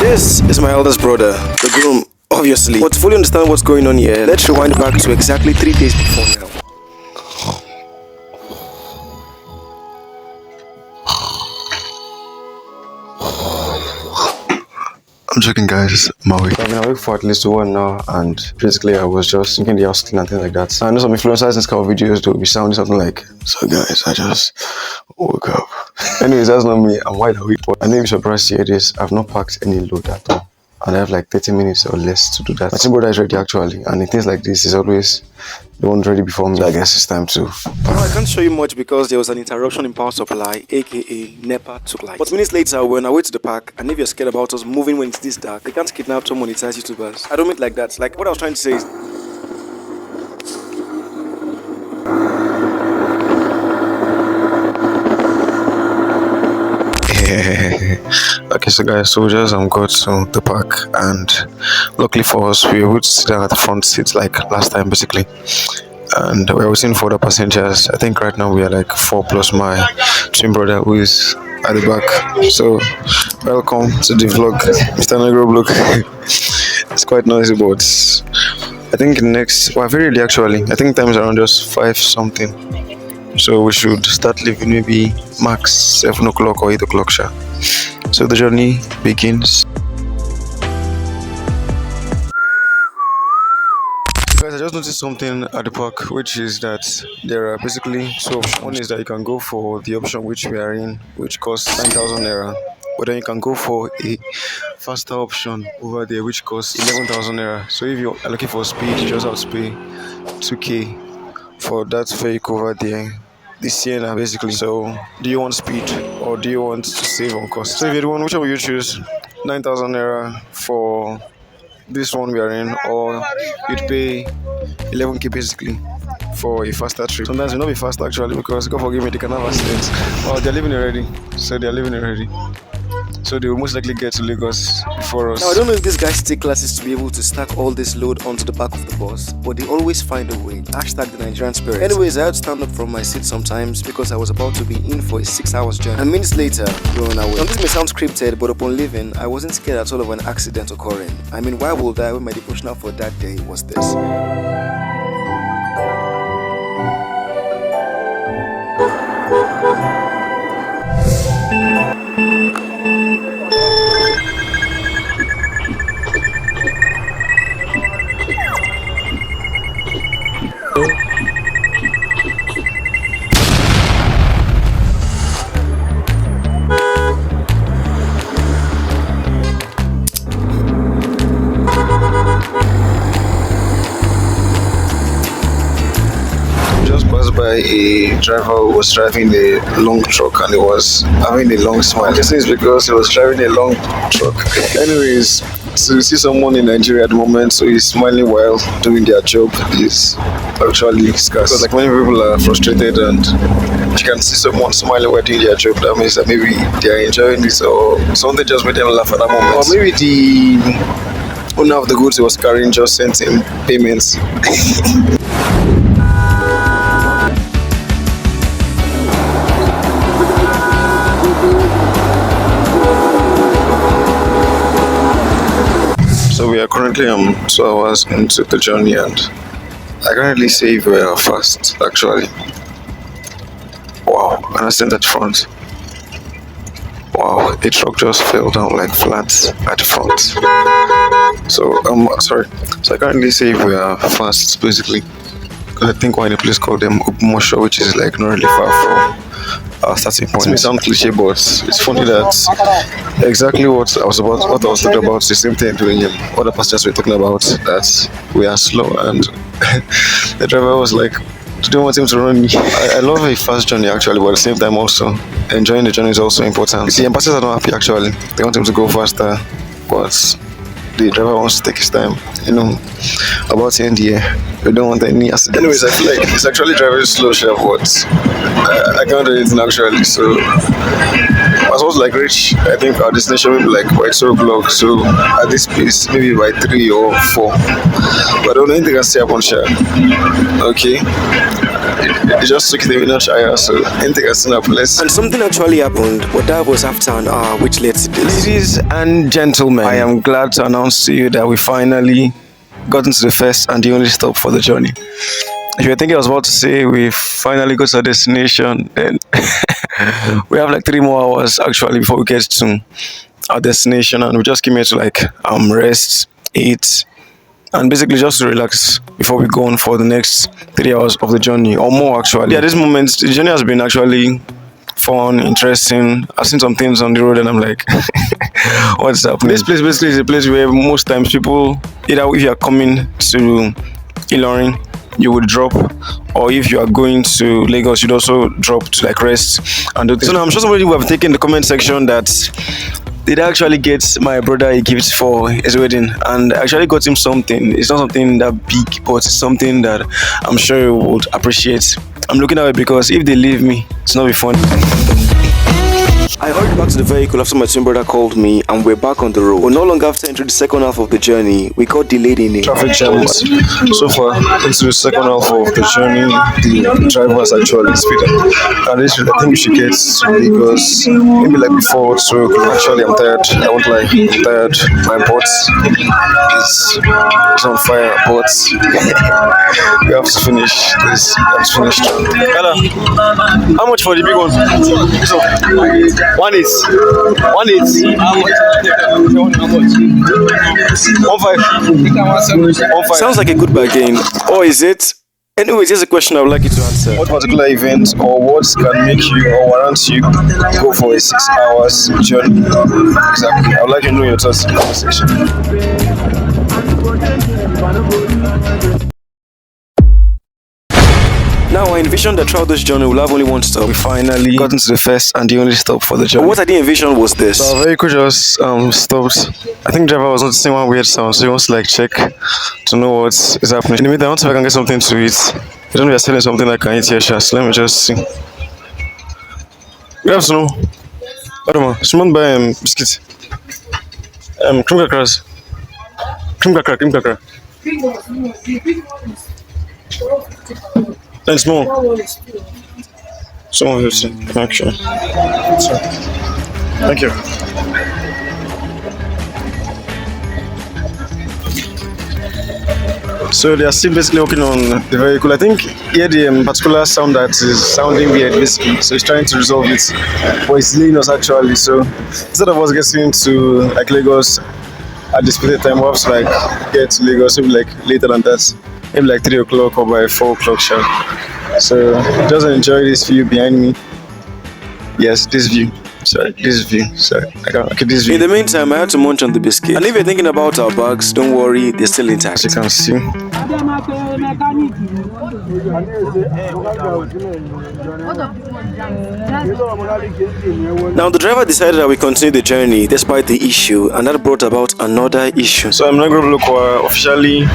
This is my eldest brother, the groom, obviously. But to fully understand what's going on here, let's rewind back to exactly 3 days before now. I'm joking, guys. I'm awake. I've been awake for at least 1 hour, and basically I was just thinking the house clean and things like that. So I know some influencers in this kind of videos will be sounding something like, "So guys, I just woke up." Anyways, that's not me. I'm wide awake, but I know you're surprised to hear this. I've not packed any load at all, and I have like 30 minutes or less to do that. My twin brother is ready actually, and in things like this, he's always the one ready before me. So I guess it's time to. Now, I can't show you much because there was an interruption in power supply, aka NEPA supply. But minutes later, we're on our way to the park, and if you're scared about us moving when it's this dark, they can't kidnap some monetized YouTubers. I don't mean it like that. Like, what I was trying to say is... Okay, so guys, soldiers, got to the park, and luckily for us, we were able to sit down at the front seat like last time, basically. And we're waiting for the passengers. I think right now we are like 4 plus my twin brother who is at the back. So, welcome to the vlog, Mr. Negro vlog. It's quite noisy, but I think very early actually. I think time is around just 5 something. So we should start leaving maybe max 7 o'clock or 8 o'clock, sure. So the journey begins. Guys, I just noticed something at the park, which is that there are basically 2 options. One is that you can go for the option which we are in, which costs 9,000 naira. But then you can go for a faster option over there, which costs 11,000 naira. So if you're looking for speed, you just have to pay 2k for that vehicle over there. The Sienna, basically. So, do you want speed or do you want to save on cost? So, if you're the one, which one will you choose? 9,000 naira for this one we are in, or you'd pay 11k basically for a faster trip. Sometimes it will not be fast actually, because God forgive me, they can have accidents. Oh, they're leaving already. So they will most likely get to Lagos before us. Now, I don't know if these guys take classes to be able to stack all this load onto the back of the bus, but they always find a way. Hashtag the Nigerian spirit. Anyways, I had to stand up from my seat sometimes because I was about to be in for a 6-hour journey. And minutes later, we're on our way. Now, this may sound scripted, but upon leaving, I wasn't scared at all of an accident occurring. I mean, why would I when my devotional for that day was this? By a driver who was driving a long truck, and he was having a long smile. This is because he was driving a long truck. Anyways, so you see someone in Nigeria at the moment, so he's smiling while doing their job is actually scarce. Because like many people are frustrated, and you can see someone smiling while doing their job. That means that maybe they are enjoying this, or something just made them laugh at that moment. Or maybe the owner of the goods he was carrying just sent him payments. So we are currently 2 hours into the journey, and I currently say we are fast actually. Wow, and I stand at the front. Wow, a truck just fell down like flat at the front. So sorry. So I currently say we are fast basically. Because I think we're in a place called Mosho, which is like not really far from our starting point. It may sound cliche, but it's funny that exactly what I was talking about is the same thing doing him. Other passengers were talking about that we are slow, and the driver was like, "Do you want him to run me?" I love a fast journey actually, but at the same time also enjoying the journey is also important. The passengers are not happy actually. They want him to go faster, but the driver wants to take his time, about the NDA. We don't want any accidents. Anyways, I feel like it's actually driving slow, but I can't do anything actually. So I was supposed to reach, I think, our destination maybe by 2 o'clock. So at this pace, maybe by 3 or 4. But I don't know anything can stay up on share. Okay. it just took it a notch higher, so anything has seen place. And something actually happened, but that was after an hour, which led to this. Ladies and gentlemen, I am glad to announce to you that we finally got into the first and the only stop for the journey. If you're thinking I was about to say we finally got to our destination, then we have like 3 more hours actually before we get to our destination, and we just came here to like rest, eat, and basically just to relax before we go on for the next 3 hours of the journey or more actually. Yeah, at this moment the journey has been actually fun, interesting. I've seen some things on the road and I'm like, what's happening? This place basically is a place where most times people, either if you are coming to Ilorin, you would drop, or if you are going to Lagos, you'd also drop to like rest and do things. So now I'm sure somebody will have taken the comment section that did I actually get my brother a gift for his wedding, and I actually got him something. It's not something that big, but it's something that I'm sure he would appreciate. I'm looking at it because if they leave me, it's not be fun. I hurried back to the vehicle after my twin brother called me, and we're back on the road. But not long after entering the second half of the journey, we got delayed in it. Traffic jams. So far into the second half of the journey, the driver has actually speeding. And this, I think we should get to Lagos maybe like before 2 o'clock. Actually, I'm tired. I won't lie. I'm tired. My butt is on fire, but we have to finish this. We have to finish. Hello. How much for the big one? So, 1 is 1 is 1 5. Sounds like a good bargain, or is it? Anyways, here's a question I would like you to answer. What particular event or what can make you or warrant you go for a 6 hours journey? Exactly. I would like to know your thoughts in the conversation. Now I envisioned that throughout this journey we'll have only one stop. We finally got into the first and the only stop for the journey. But what I didn't envision was this. So our vehicle just stopped. I think the driver was noticing one weird sound, so he wants to like check to know what is happening. In the meantime, I want to see if I can get something to eat. I don't know if they're selling something I can eat here, so let me just see. Good afternoon. Adama, someone buy biscuits. Cream crackers. Cream cracker. And small. Someone who's actually. Thank you. So they are still basically working on the vehicle. I think here the particular sound that is sounding weird basically. So he's trying to resolve it. But it's leading us actually. So instead of us getting to like Lagos at this specific time, we have to like get to Lagos maybe like later than that. Maybe like 3 o'clock or by 4 o'clock sharp. So just enjoy this view behind me. Yes, this view. Sorry, this view. Sorry, okay, this view. In the meantime, I had to munch on the biscuit. And if you're thinking about our bags, don't worry, they're still intact. As you can see. Now the driver decided that we continue the journey despite the issue, and that brought about another issue. So I'm not going to look officially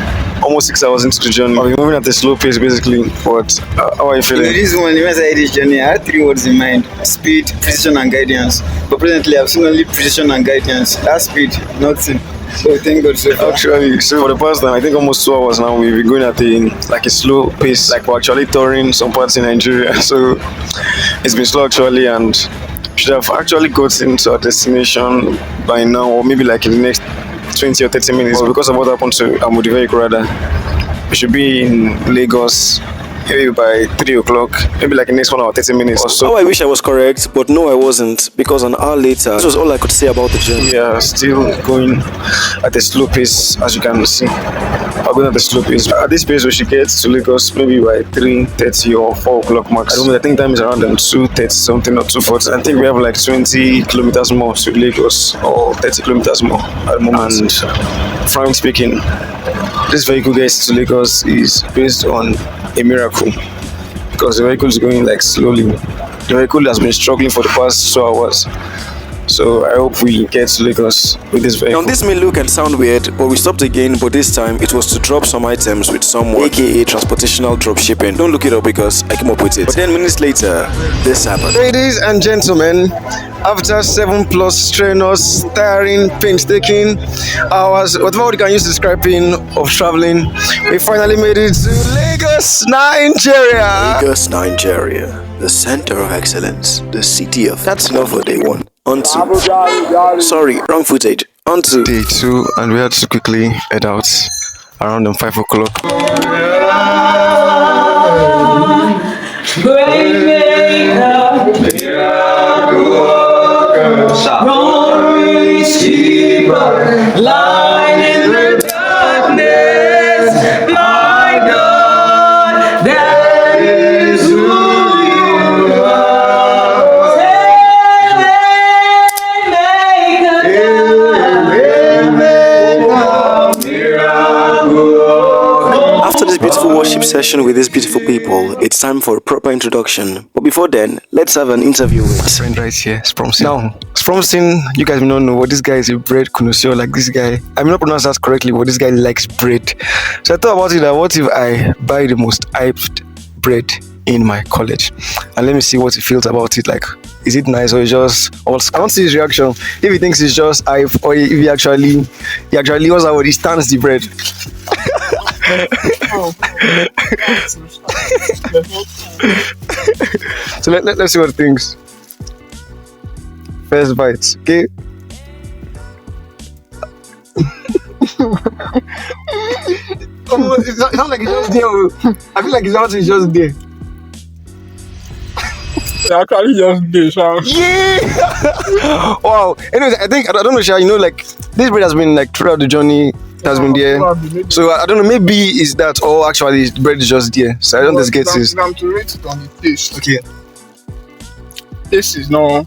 almost 6 hours into the journey. I've been moving at a slow pace basically, but how are you feeling? This one, when I started this journey, I had 3 words in mind: speed, precision and guidance. But presently I've seen only precision and guidance. That speed, nothing. So thank God so far. Actually, so for the past time, I think almost 2 hours now, we've been going at a slow pace. Like we're actually touring some parts in Nigeria. So it's been slow actually, and should have actually gotten to our destination by now, or maybe like in the next 20 or 30 minutes. But because of what happened to the vehicle rather, we should be in Lagos maybe by 3 o'clock, maybe like in the next 1 hour 30 minutes or so. Oh, I wish I was correct, but no, I wasn't, because an hour later, this was all I could say about the journey. We are still going at a slow pace, as you can see. We're going at a slow pace. At this pace, we should get to Lagos maybe by 3:30 or 4 o'clock max. I think time is around 2:30 something or 2:40. I think we have like 20 kilometers more to Lagos, or 30 kilometers more at the moment. And frankly speaking, this vehicle gets to Lagos is based on a miracle, because the vehicle is going like slowly. The vehicle has been struggling for the past 2 hours. So I hope we get to Lagos with this vehicle. Now this may look and sound weird, but we stopped again, but this time it was to drop some items with someone, aka transportational drop shipping. Don't look it up because I came up with it. But 10 minutes later, this happened. Ladies and gentlemen, after 7+ strenuous, tiring, painstaking hours, whatever you can use to describe pain of traveling, we finally made it to Lagos. Lagos, Nigeria. Lagos, Nigeria, the center of excellence, the city of. That's enough for day one. On to. Sorry, wrong footage. On to day 2, and we had to quickly head out around 5 o'clock. Lying in the darkness, my God, that is who you are. After this beautiful worship session with these beautiful people, it's time for a proper introduction. But before then, let's have an interview with My friend right here, Spromsin. Now, Spromsin, you guys may not know what this guy is a bread connoisseur. Like this guy, I may not pronounce that correctly, but this guy likes bread. So I thought about it that what if I buy the most hyped bread in my college, and let me see what he feels about it. Like, is it nice or just all? I want to see his reaction. If he thinks it's just hype, or if he actually what's that word? He stands the bread. So let's see what he thinks. First bites, okay? It sounds like it's just there. I feel like it's just there. Actually just this. Yeah! Wow. Anyways, I don't know, Sha, like this bread has been like throughout the journey. It has been there. So I don't know, maybe it's that, or actually the bread is just there. So I don't just get this. I'm to rate it on the taste. Okay. This is not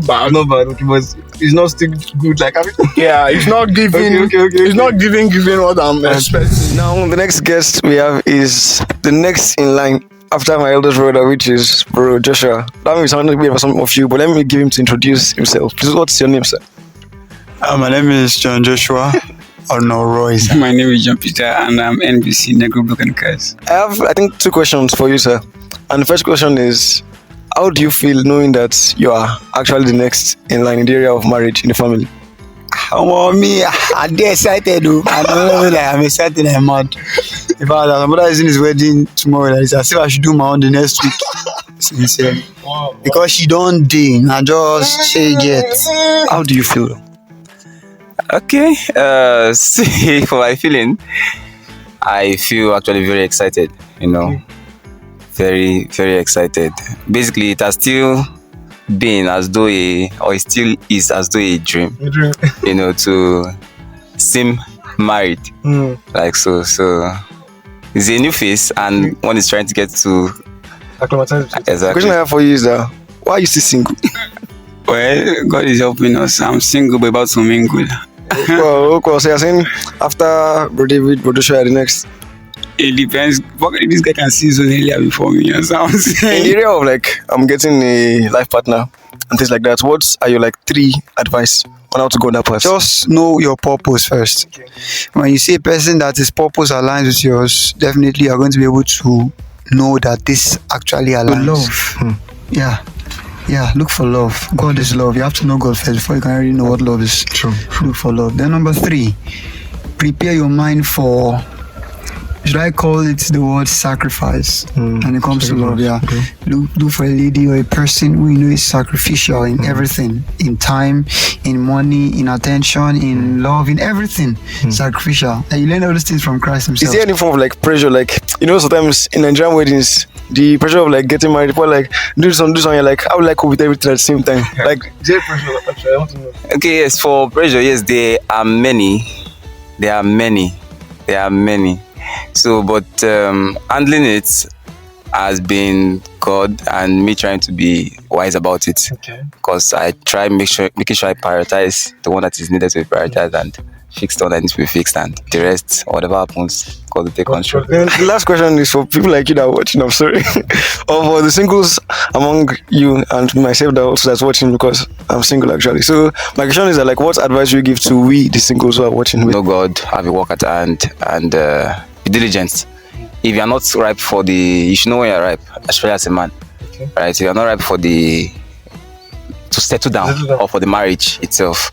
bad. Not bad, okay, but it's not still good. Like, Yeah, it's not giving. Okay. It's not giving what I'm expecting. Now the next guest we have is the next in line after my eldest brother, which is Bro Joshua. That may sound like we have some of you, but let me give him to introduce himself. Please, what's your name, sir? My name is John Joshua Honoroy. My name is John Peter, and I'm NBC Negro Block and Cars. I have, I think, 2 questions for you, sir. And the first question is, how do you feel knowing that you are actually the next in line in the area of marriage in the family? Me, I'm excited. I don't know that I'm excited. I'm mad. In fact, my brother is in his wedding tomorrow. Like, I said I should do my own the next week. Sincerely. Wow. Because she don't ding. I just say it. How do you feel? Okay, see, for my feeling, I feel actually very excited, very, very excited. Basically, it has still been as though or it still is as though a dream, to seem married, like so. It's a new face, and one is trying to get to Exactly. The question I have for you is why are you still single? Well, God is helping us. I'm single, but about to mingle. Okay. So you're saying after Bro David, Bro Joshua, the next? It depends. This guy can see zone earlier before me. You know what I'm saying? In the area of like, I'm getting a life partner and things like that, what are your 3 advice on how to go on that path? Just know your purpose first. Okay. When you see a person that his purpose aligns with yours, definitely you're going to be able to know that this actually aligns. Love. Yeah, look for love. God is love. You have to know God first before you can really know what love is. True. Look for love. Then number 3, prepare your mind for, should I call it the word sacrifice? When it comes to love, Okay. Look for a lady or a person who you know is sacrificial in everything, in time, in money, in attention, in love, in everything. Sacrificial. And you learn all these things from Christ himself. Is there any form of pressure? Sometimes in Nigerian weddings, the pressure of getting married, people do something, you're I would cope with everything at the same time. Is there pressure? Actually, I want to know. Okay, yes, for pressure, yes, there are many. So, but handling it has been God and me trying to be wise about it. Okay. Because I try making sure I prioritize the one that is needed to be prioritized and fix the one that needs to be fixed, and the rest, whatever happens, God will take control. Then the last question is for people like you that are watching, I'm sorry, or for the singles among you and myself that's watching, because I'm single actually. So my question is what advice do you give to we the singles who are watching? Know God, have a work at hand, and be diligent. If you are not ripe you should know when you're ripe, especially as a man. Okay. Right? If you're not ripe to settle down or for the marriage itself,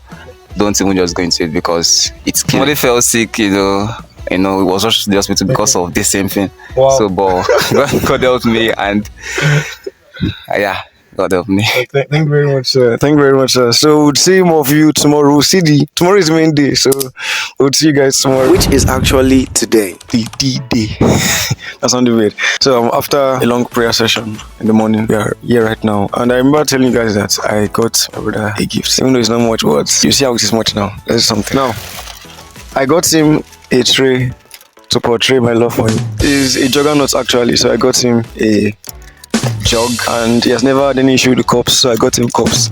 don't even just go into it, because it's killing. Somebody fell sick, you know, he was rushed to the hospital because of this same thing. Wow. So, but God helped me, and yeah, God help me. Thank you very much, sir. Thank you very much, sir. So we'll see more of you tomorrow. We'll see tomorrow is the main day, so we'll see you guys tomorrow. Which is actually today, the D-Day. That's on the way. So after a long prayer session in the morning, we are here right now, and I remember telling you guys that I got my brother a gift, even though it's not much words. You see how it is much now. There's something. Now, I got him a tray to portray my love for him. It's a juggernaut actually, so I got him a jug, and he has never had any issue with the cups, so I got him cups.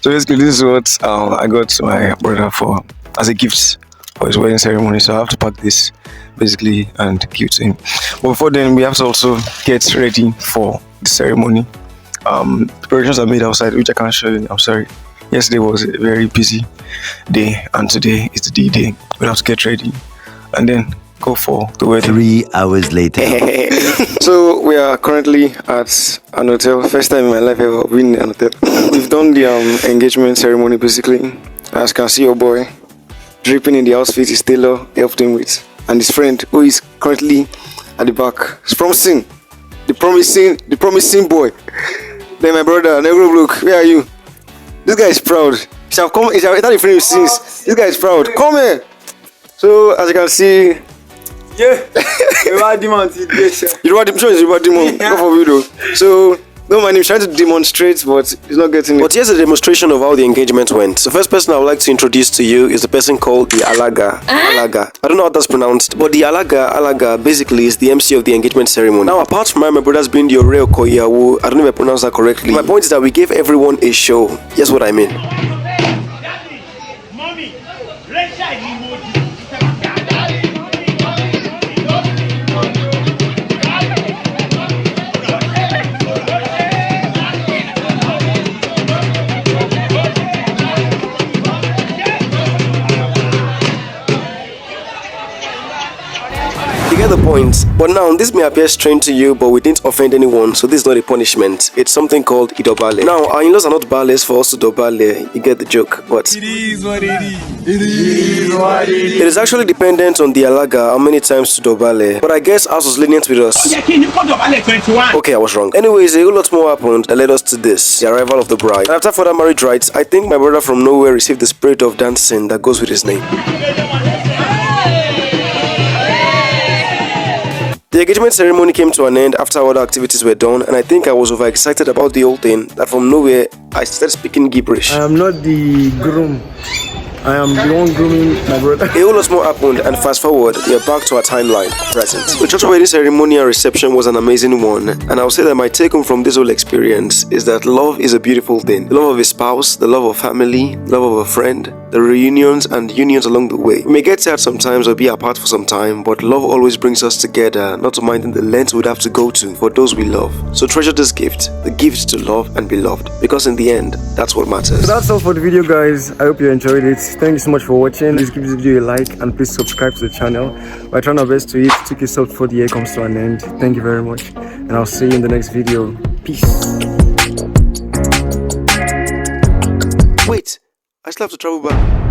So basically this is what I got my brother for as a gift for his wedding ceremony, so I have to pack this basically and give to him. But before then, we have to also get ready for the ceremony. Preparations are made outside, which I can't show you, I'm sorry. Yesterday was a very busy day, and today is the D-Day. We have to get ready and then go for the wedding. 3 hours later. So we are currently at an hotel. First time in my life ever been in an hotel. We've done the engagement ceremony basically. As you can see, your boy dripping in the outfit his tailor helped him with, and his friend who is currently at the back. It's promising, the promising boy. Then my brother, Negro Luke, where are you? This guy is proud. He shall come. He shall enter the frame since. This guy is proud. Come here. So as you can see. Yeah, Yoruba demon. I'm sure it's Yoruba demon. Not for you though. So don't mind him trying to demonstrate, but he's not getting it. But here's a demonstration of how the engagement went. The first person I would like to introduce to you is the person called the Alaga. Alaga. I don't know how that's pronounced, but the Alaga basically is the MC of the engagement ceremony. Now, apart from my brother's being the Oreo Koyawu, I don't know if I pronounced that correctly. My point is that we gave everyone a show. Here's what I mean. You get the point. But now, this may appear strange to you, but we didn't offend anyone, so this is not a punishment. It's something called idobale. Now, our in-laws are not bales for us to dobale. You get the joke, but it is what it is. It is what it is. It is actually dependent on the alaga how many times to dobale. But I guess ours was lenient with us. Okay, I was wrong. Anyways, a whole lot more happened that led us to this, the arrival of the bride. And after further marriage rites, I think my brother from nowhere received the spirit of dancing that goes with his name. The engagement ceremony came to an end after all the activities were done, and I think I was overexcited about the whole thing that from nowhere I started speaking gibberish. I am not the groom. I am the one grooming my brother. A whole lot more happened, and fast forward, we are back to our timeline present. The church wedding ceremony and reception was an amazing one, and I'll say that my take home from this whole experience is that love is a beautiful thing. The love of a spouse, the love of family, the love of a friend, the reunions and unions along the way. We may get sad sometimes or be apart for some time, but love always brings us together, not to mind the lengths we'd have to go to for those we love. So treasure this gift, the gift to love and be loved, because in the end, that's what matters. So that's all for the video, guys. I hope you enjoyed it. Thank you so much for watching. Please give this video a like and please subscribe to the channel. We're trying our best to hit 2K subs before the year comes to an end. Thank you very much, and I'll see you in the next video. Peace. Wait, I still have to travel back.